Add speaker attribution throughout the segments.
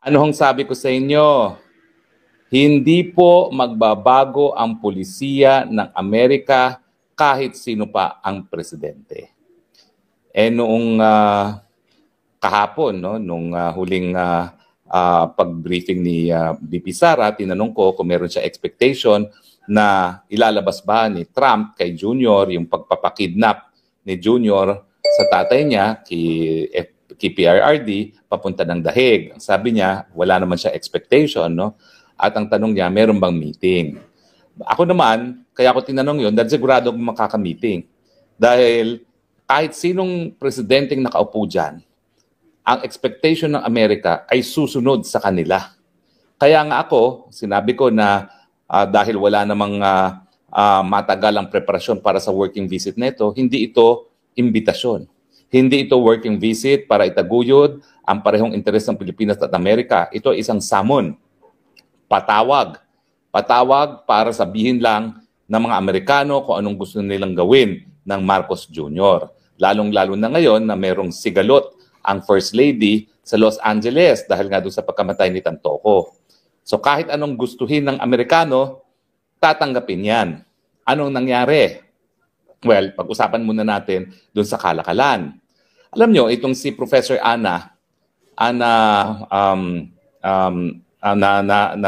Speaker 1: Ano hong sabi ko sa inyo? Hindi po magbabago ang pulisiya ng Amerika kahit sino pa ang presidente. Noong kahapon, no, nung huling pag-briefing ni VP Sara, tinanong ko kung meron siya expectation na ilalabas ba ni Trump kay Junior yung pagpapakidnap ni Junior sa tatay niya, kay PRRD, papunta ng dahig. Ang sabi niya, wala naman siya expectation, no? At ang tanong niya, meron bang meeting? Ako naman, kaya ako tinanong yun, dahil sigurado akong makaka-meeting. Dahil kahit sinong presidenteng nakaupo dyan, ang expectation ng Amerika ay susunod sa kanila. Kaya nga ako, sinabi ko na dahil wala namang matagalang preparasyon para sa working visit nito, hindi ito imbitasyon. Hindi ito working visit para itaguyod ang parehong interes ng Pilipinas at Amerika. Ito ay isang samon. Patawag para sabihin lang ng mga Amerikano kung anong gusto nilang gawin ng Marcos Jr. Lalong-lalo na ngayon na merong sigalot ang First Lady sa Los Angeles dahil nga doon sa pagkamatay ni Tantoco. So kahit anong gustuhin ng Amerikano, tatanggapin yan. Anong nangyari? Well, pag-usapan muna natin doon sa kalakalan. Alam nyo, itong si Professor Ana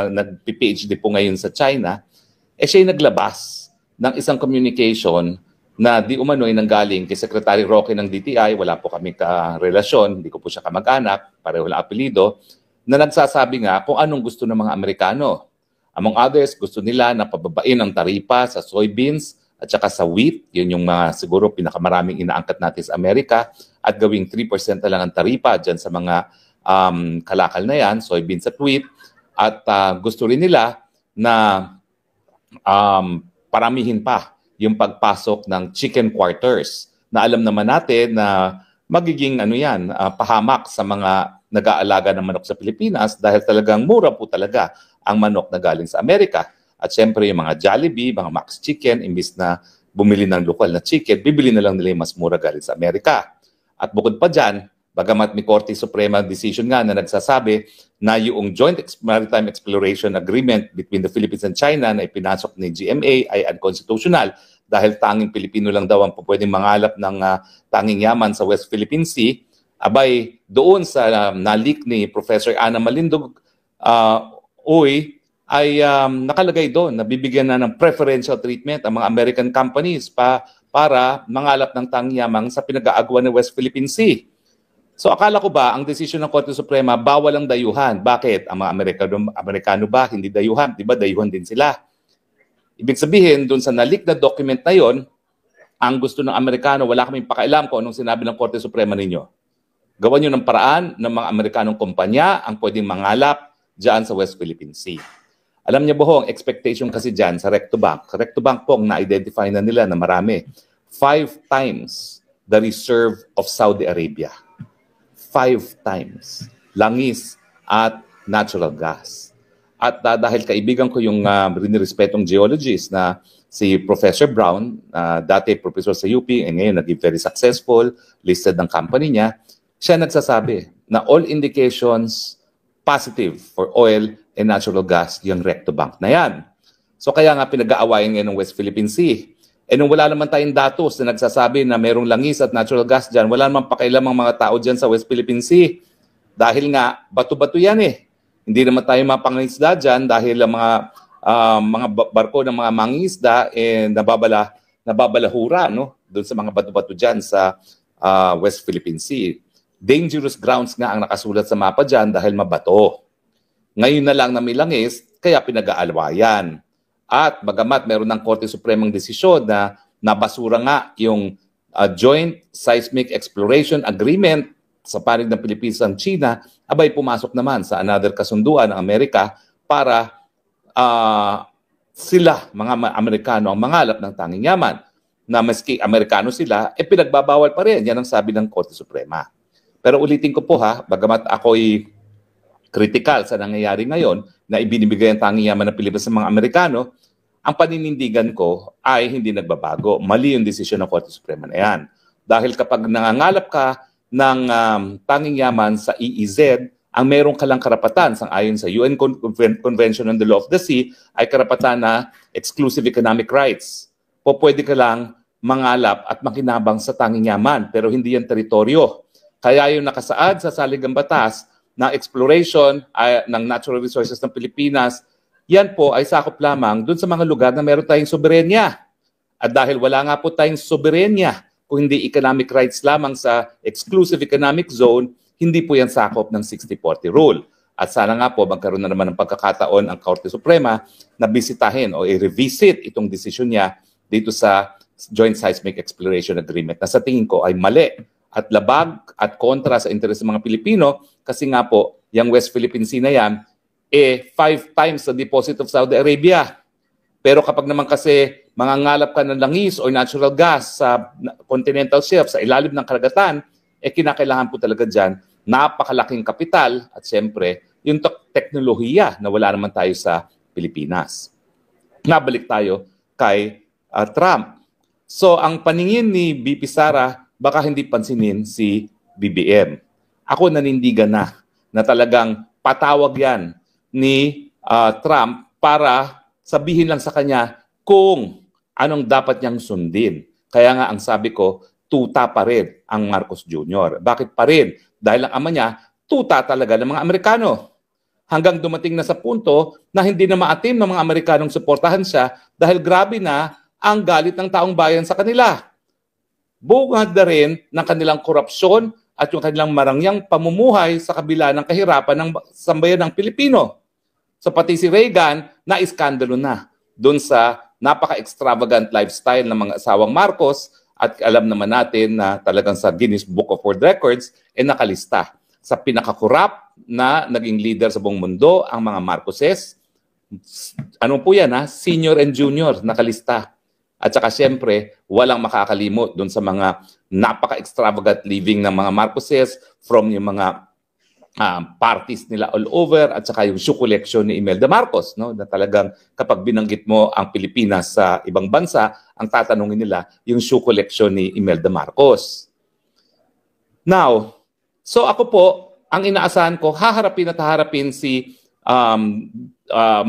Speaker 1: nag-PhD po ngayon sa China, siya'y naglabas ng isang communication na di umano'y nanggaling kay Secretary Roque ng DTI, wala po kami ka-relasyon, hindi ko po siya kamag-anak, pareho lang apelido, na nagsasabi nga kung anong gusto ng mga Amerikano. Among others, gusto nila na pababain ang taripa sa soybeans at saka sa wheat, yun yung mga siguro pinakamaraming inaangkat natin sa Amerika, at gawing 3% na lang ang taripa dyan sa mga kalakal na yan, soybeans at wheat. At gusto rin nila na paramihin pa yung pagpasok ng chicken quarters na alam naman natin na magiging pahamak sa mga nag-aalaga ng manok sa Pilipinas dahil talagang mura po talaga ang manok na galing sa Amerika. At syempre yung mga Jollibee, mga Max Chicken, imbis na bumili ng lokal na chicken, bibili na lang nila yung mas mura galing sa Amerika. At bukod pa dyan, bagamat may Korte Suprema decision nga na nagsasabi na yung Joint Maritime Exploration Agreement between the Philippines and China na ipinasok ni GMA ay unconstitutional dahil tanging Pilipino lang daw ang pwedeng mangalap ng tanging yaman sa West Philippine Sea, abay doon sa na-leak ni Professor Ana Malindog, ay nakalagay doon na bibigyan na ng preferential treatment ang mga American companies para mangalap ng tanging yaman sa pinag-aagwan ng West Philippine Sea. So akala ko ba ang desisyon ng Korte Suprema bawal ang dayuhan? Bakit? Ang mga Amerikano ba hindi dayuhan? Di ba dayuhan din sila? Ibig sabihin, doon sa na-leak na document na yon, ang gusto ng Amerikano, wala kaming pakialam kung anong sinabi ng Korte Suprema ninyo. Gawan nyo ng paraan ng mga Amerikanong kumpanya ang pwedeng mangalap dyan sa West Philippine Sea. Alam niyo ba ho, ang expectation kasi dyan sa Recto Bank. Sa Recto Bank po, na-identify na nila na marami. 5 times the reserve of Saudi Arabia. 5 times langis at natural gas. At dahil kaibigan ko yung rinirespetong geologist na si Professor Brown, dati professor sa UP, ngayon naging very successful, listed ng company niya, siya nagsasabi na all indications positive for oil and natural gas yung Recto Bank na yan. So kaya nga pinag-aawayan ngayon ng West Philippine Sea. Nung wala naman tayong datos na nagsasabi na merong langis at natural gas dyan, wala naman pakialam ang mga tao dyan sa West Philippine Sea. Dahil nga, bato-bato yan eh. Hindi naman tayo mapangisda dyan dahil ang mga barko ng mga mangisda nababalahura doon sa mga bato-bato dyan sa West Philippine Sea. Dangerous grounds nga ang nakasulat sa mapa dyan dahil mabato. Ngayon na lang na may langis, kaya pinag-aalwayan. At bagamat meron ng Korte Supremang desisyon na nabasura nga yung Joint Seismic Exploration Agreement sa panig ng Pilipinas at China, abay pumasok naman sa another kasunduan ng Amerika para sila, mga Amerikano, ang mangalap ng tanging yaman na maski Amerikano sila, pinagbabawal pa rin. Yan ang sabi ng Korte Suprema. Pero ulitin ko po bagamat ako'y critical sa nangyayari ngayon na ibinibigay ang tanging yaman ng Pilipinas sa mga Amerikano, ang paninindigan ko ay hindi nagbabago. Mali yung desisyon ng Korte Suprema na yan. Dahil kapag nangangalap ka ng tanging yaman sa EEZ, ang meron ka lang karapatan ayon sa UN Convention on the Law of the Sea ay karapatan na exclusive economic rights. Pwede ka lang mangalap at makinabang sa tanging yaman, pero hindi yan teritoryo. Kaya yung nakasaad sa saligang batas na exploration ng natural resources ng Pilipinas, yan po ay sakop lamang dun sa mga lugar na meron tayong soberenya. At dahil wala nga po tayong soberenya, kung hindi economic rights lamang sa exclusive economic zone, hindi po yan sakop ng 60-40 rule. At sana nga po magkaroon na naman ng pagkakataon ang Korte Suprema na bisitahin o i-revisit itong desisyon niya dito sa Joint Seismic Exploration Agreement na sa tingin ko ay mali at labag at kontra sa interes ng mga Pilipino kasi nga po, yung West Philippine Sea na yan, 5 times the deposit of Saudi Arabia. Pero kapag naman kasi mangangalap ka ng langis o natural gas sa continental shelf, sa ilalim ng karagatan, kinakailangan po talaga dyan napakalaking kapital at siyempre yung teknolohiya na wala naman tayo sa Pilipinas. Nabalik tayo kay Trump. So ang paningin ni BP Sara, baka hindi pansinin si BBM. Ako nanindigan na talagang patawag yan ni Trump para sabihin lang sa kanya kung anong dapat niyang sundin. Kaya nga ang sabi ko, tuta pa rin ang Marcos Jr. Bakit pa rin? Dahil ang ama niya, tuta talaga ng mga Amerikano. Hanggang dumating na sa punto na hindi na maatim ng mga Amerikanong suportahan siya dahil grabe na ang galit ng taong bayan sa kanila. Bungad na rin ng kanilang korupsyon at yung kanilang marangyang pamumuhay sa kabila ng kahirapan ng sambayan ng Pilipino. So pati si Reagan, na-iskandalo na doon sa napaka-extravagant lifestyle ng mga asawang Marcos at alam naman natin na talagang sa Guinness Book of World Records nakalista sa pinakakurap na naging leader sa buong mundo ang mga Marcoses. Ano po yan Senior and junior nakalista. At saka siyempre, walang makakalimot doon sa mga napaka-extravagant living ng mga Marcoses from yung mga parties nila all over at saka yung shoe collection ni Imelda Marcos, no? Na talagang kapag binanggit mo ang Pilipinas sa ibang bansa, ang tatanungin nila yung shoe collection ni Imelda Marcos. Now, so ako po, ang inaasahan ko, haharapin si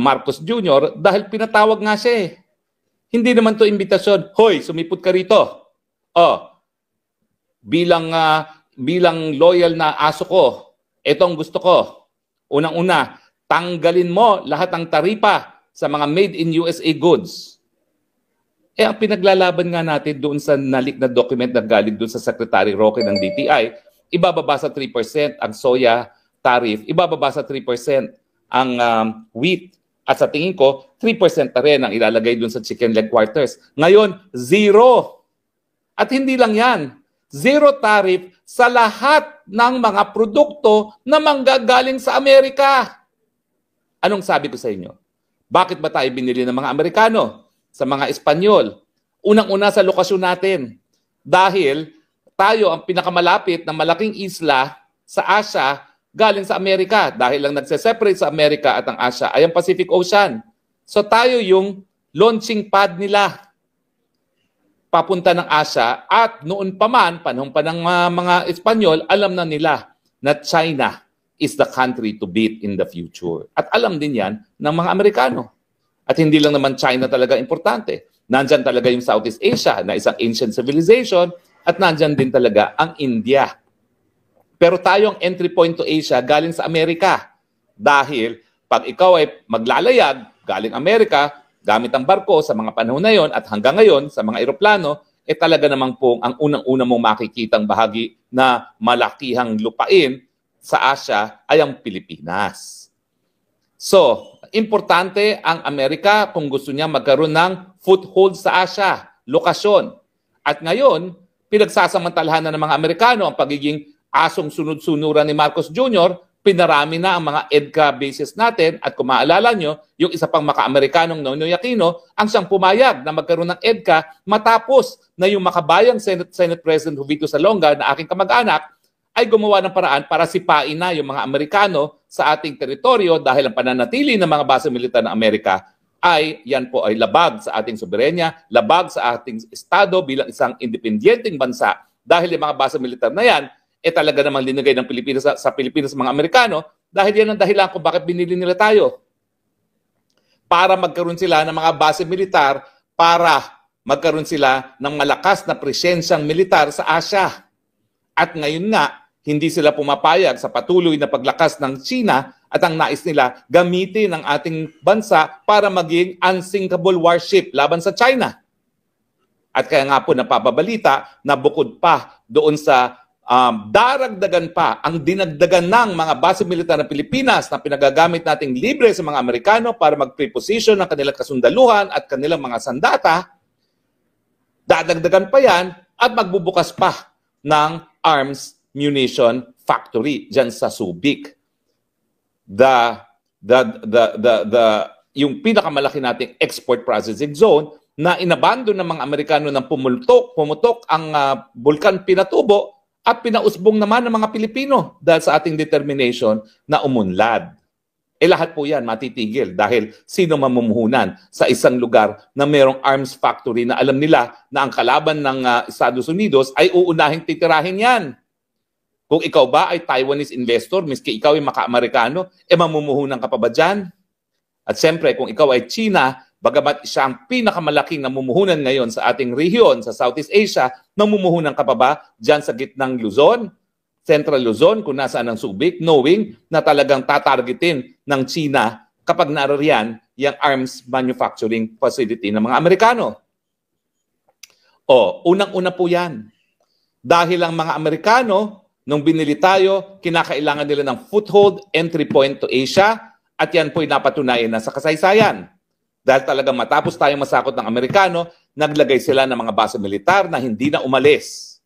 Speaker 1: Marcos Jr. dahil pinatawag nga siya . Hindi naman to imbitasyon, hoy, sumipot ka rito. Bilang loyal na aso ko, ito ang gusto ko. Unang-una, tanggalin mo lahat ng taripa sa mga made in USA goods. Ang pinaglalaban nga natin doon sa nalik na document na galing doon sa Secretary Roque ng DTI, ibababa sa 3% ang soya tariff, ibababa sa 3% ang wheat. At sa tingin ko, 3% na rin ang ilalagay doon sa chicken leg quarters. Ngayon, 0. At hindi lang yan. 0 tariff sa lahat ng mga produkto na manggagaling sa Amerika. Anong sabi ko sa inyo? Bakit ba tayo binili ng mga Amerikano? Sa mga Espanyol? Unang-una sa lokasyon natin. Dahil tayo ang pinakamalapit na malaking isla sa Asia galing sa Amerika. Dahil lang nagse-separate sa Amerika at ang Asia ay ang Pacific Ocean. So tayo yung launching pad nila papunta ng Asia at noon pa man, panahon pa ng mga Espanyol, alam na nila na China is the country to beat in the future. At alam din yan ng mga Amerikano. At hindi lang naman China talaga importante. Nandyan talaga yung Southeast Asia na isang ancient civilization at nandyan din talaga ang India. Pero tayo ang entry point to Asia galing sa Amerika. Dahil pag ikaw ay maglalayag galing Amerika, gamit ang barko sa mga panahon na yon at hanggang ngayon sa mga eroplano, talaga namang pong ang unang-una mong makikitang bahagi na malakihang lupain sa Asia ay ang Pilipinas. So, importante ang Amerika kung gusto niya magkaroon ng foothold sa Asia, lokasyon. At ngayon, pinagsasamantalahan na ng mga Amerikano ang pagiging asong sunod-sunuran ni Marcos Jr., pinarami na ang mga EDCA bases natin at kung maalala nyo, yung isa pang maka-Amerikanong Noynoy Aquino ang siyang pumayag na magkaroon ng EDCA matapos na yung makabayang Senate President Jovito Salonga na aking kamag-anak ay gumawa ng paraan para sipain na yung mga Amerikano sa ating teritoryo dahil ang pananatili ng mga base militar ng Amerika ay yan po ay labag sa ating soberenya, labag sa ating estado bilang isang independenteng bansa dahil yung mga base militar na yan talaga namang linagay ng Pilipinas sa Pilipinas mga Amerikano Dahil yan ang dahilan kung bakit binili nila tayo. Para magkaroon sila ng mga base militar, para magkaroon sila ng malakas na presensyang militar sa Asia. At ngayon nga, hindi sila pumapayag sa patuloy na paglakas ng China at ang nais nila gamitin ang ating bansa para maging unsinkable warship laban sa China. At kaya nga po napapabalita na bukod pa doon sa daragdagan pa ang dinagdagan ng mga base militar ng Pilipinas na pinagagamit nating libre sa mga Amerikano para mag-preposition ng kanilang kasundaluhan at kanilang mga sandata, dadagdagan pa yan at magbubukas pa ng arms munition factory dyan sa Subic. Yung pinakamalaki nating export processing zone na inabando ng mga Amerikano ng pumutok ang Bulkan Pinatubo at pinausbong naman ng mga Pilipino dahil sa ating determination na umunlad. Lahat po yan matitigil dahil sino mamumuhunan sa isang lugar na mayroong arms factory na alam nila na ang kalaban ng Estados Unidos ay uunahing titirahin yan. Kung ikaw ba ay Taiwanese investor, miski ikaw ay maka-Amerikano, mamumuhunan ka pa ba dyan? At siyempre, kung ikaw ay China, bagamat siya ang pinakamalaking namumuhunan ngayon sa ating rehiyon, sa Southeast Asia, namumuhunan ka pa ba dyan sa gitnang Luzon, Central Luzon, kung nasaan ang Subic, knowing na talagang tatargetin ng China kapag narariyan yung arms manufacturing facility ng mga Amerikano. Unang-una po yan. Dahil ang mga Amerikano, nung binili tayo, kinakailangan nila ng foothold, entry point to Asia, at yan po'y napatunayan na sa kasaysayan. Dahil talagang matapos tayong masakot ng Amerikano, naglagay sila ng mga base militar na hindi na umalis.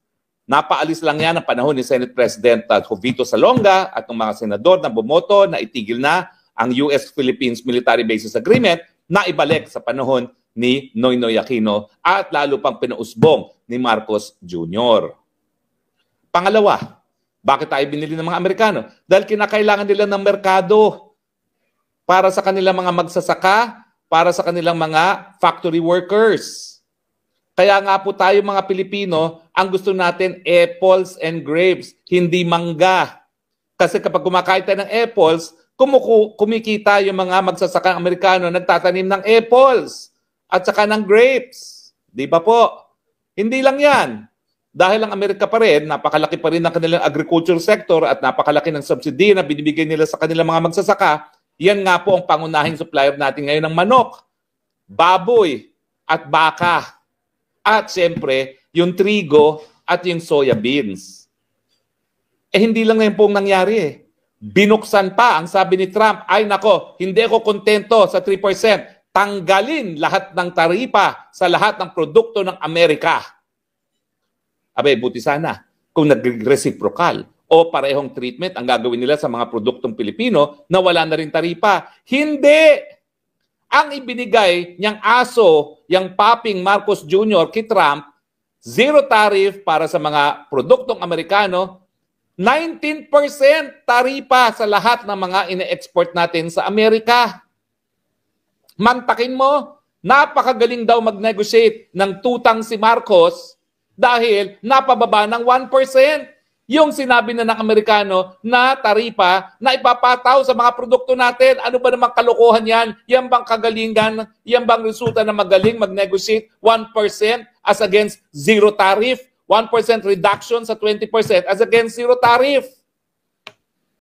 Speaker 1: Napaalis lang yan ang panahon ni Senate President Jovito Salonga at ng mga senador na bumoto na itigil na ang US-Philippines Military Bases Agreement na ibalik sa panahon ni Noynoy Aquino at lalo pang pinausbong ni Marcos Jr. Pangalawa, bakit tayo binili ng mga Amerikano? Dahil kinakailangan nila ng merkado para sa kanilang mga magsasaka, para sa kanilang mga factory workers. Kaya nga po tayo mga Pilipino, ang gusto natin apples and grapes, hindi mangga. Kasi kapag kumakain tayo ng apples, kumikita yung mga magsasaka Amerikano nagtatanim ng apples at saka ng grapes. Di ba po? Hindi lang yan. Dahil ang Amerika pa rin, napakalaki pa rin ng kanilang agriculture sector at napakalaki ng subsidy na binibigay nila sa kanilang mga magsasaka, yan nga po ang pangunahing supplier natin ngayon ng manok, baboy at baka. At siyempre, yung trigo at yung soya beans. Hindi lang na yung pong nangyari . Binuksan pa, ang sabi ni Trump, ay nako, hindi ako kontento sa 3%. Tanggalin lahat ng taripa sa lahat ng produkto ng Amerika. Abay, buti sana kung nag-reciprocal o parehong treatment ang gagawin nila sa mga produktong Pilipino na wala na rin taripa. Hindi! Ang ibinigay niyang aso, yung Paping Marcos Jr. kay Trump, zero tariff para sa mga produktong Amerikano, 19% taripa sa lahat ng mga ine-export natin sa Amerika. Mantakin mo, napakagaling daw mag-negotiate ng tutang si Marcos dahil napababa ng 1%. Yung sinabi na ng Amerikano na taripa na ipapataw sa mga produkto natin. Ano ba namang kalokohan yan? Yan bang kagalingan? Yan bang resulta na magaling mag-negotiate 1% as against zero tariff? 1% reduction sa 20% as against zero tariff?